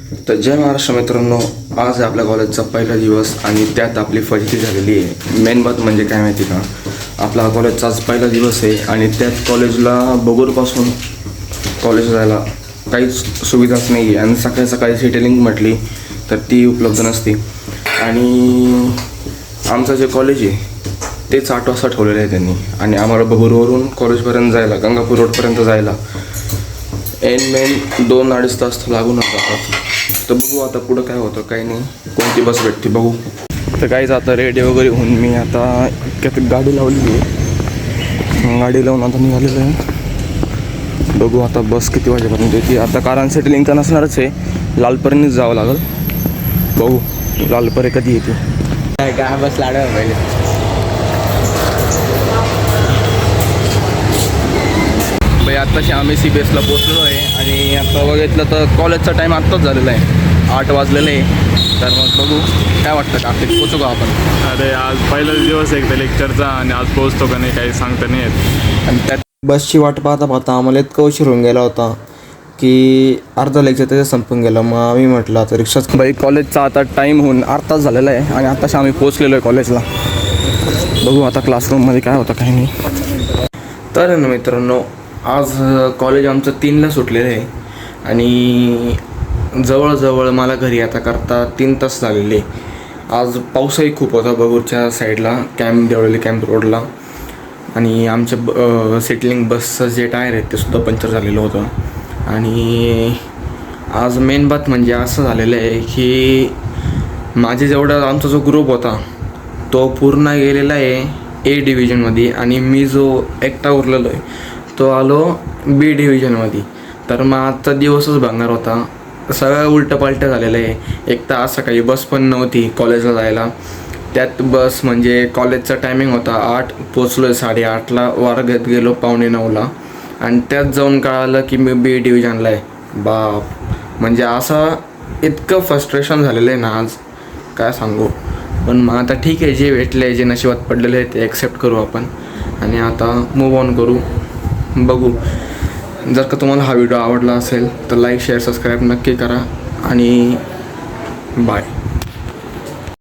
तर जय महाराष्ट्र मित्रांनो, आज आहे आपल्या कॉलेजचा पहिला दिवस आणि त्यात आपली फजिती झालेली आहे. मेन बात म्हणजे काय माहिती का, आपला कॉलेजचा आज पहिला दिवस आहे आणि त्यात कॉलेजला बगूरपासून कॉलेज जायला काहीच सुविधाच नाही आहे. आणि सकाळी सकाळी सिटी म्हटली तर ती उपलब्ध नसते. आणि आमचं जे कॉलेज आहे तेच 8 वाजता ठेवलेलं आहे त्यांनी. आणि आम्हाला बगूरवरून कॉलेजपर्यंत जायला, गंगापूर रोडपर्यंत जायला मेन 2-2.5 तास लागून जातात. तर बघू आता पुढं काय होतं काही नाही, कोणती बस भेटते बघू. तर काहीच आता रेडी वगैरे होऊन मी आता इतक्यात गाडी लावली आहे. गाडी लावून आता निघालेलं आहे. बघू आता बस किती वाजेपर्यंत येते. आता कारण सेटलिंग तर नसणारच आहे, लालपरीनेच जावं लागेल. बघू लालपरी कधी येते. काय बस लाडव पहिले. आत्ताशी आम्ही CBSला पोचलेलो आहे आणि आता बघितलं तर कॉलेजचा टाईम आत्ताच झालेला आहे, 8 वाजलेलं आहे. तर मग बघू काय वाटतं का आपल्याला पोचू का आपण. अरे आज पहिलाच दिवस आहे त्या लेक्चरचा आणि आज पोहोचतो का नाही काही सांगता नाही येत. आणि त्यात बसची वाट पाहता पाहता आम्हाला इतका उशीर होऊन गेला होता की अर्धा लेक्चर त्याच्यात संपून गेलं. मग आम्ही म्हटलं आता रिक्षाच कॉलेजचा आता टाईम होऊन अर्धा तास झालेला आहे आणि आत्ताशी आम्ही पोचलेलो आहे कॉलेजला. बघू आता क्लासरूममध्ये काय होतं काही नाही. तर ना मित्रांनो, आज कॉलेज आमचं 3ला सुटलेलं आहे आणि जवळजवळ मला घरी आता करता 3 तास झालेले. आज पाऊसही खूप होता बगूरच्या साईडला, देवळाली कॅम्प रोडला. आणि आमच्या सेटलिंग बसचं जे टायर आहे ते सुद्धा पंक्चर झालेलं होतं. आणि आज मेन बात म्हणजे असं झालेलं आहे की माझे जेवढा आमचा जो ग्रुप होता तो पूर्ण गेलेला आहे A डिव्हिजनमध्ये आणि मी जो एकटा उरलेलो आहे तो आलो B डिव्हिजनमध्ये. तर मग आजचा दिवसच भंगार होता, सगळं उलटंपालटं झालेलं आहे. एक तर आज सकाळी बस पण नव्हती कॉलेजला जायला. त्यात बस म्हणजे कॉलेजचा टायमिंग होता 8, पोचलो आहे 8:30ला, वर्गात गेलो 8:45ला आणि त्यात जाऊन कळालं की मी B डिव्हिजनला आहे. बाप, म्हणजे असं इतकं फ्रस्ट्रेशन झालेलं आहे ना आज काय सांगू. पण मग आता ठीक आहे, जे भेटलं आहे, जे नशिबात पडलेलं आहे ते ॲक्सेप्ट करू आपण आणि आता मूव ऑन करू. बघू, जर का तुम्हाला हा व्हिडिओ आवडला असेल तर लाईक, शेअर, सबस्क्राईब नक्की करा आणि बाय.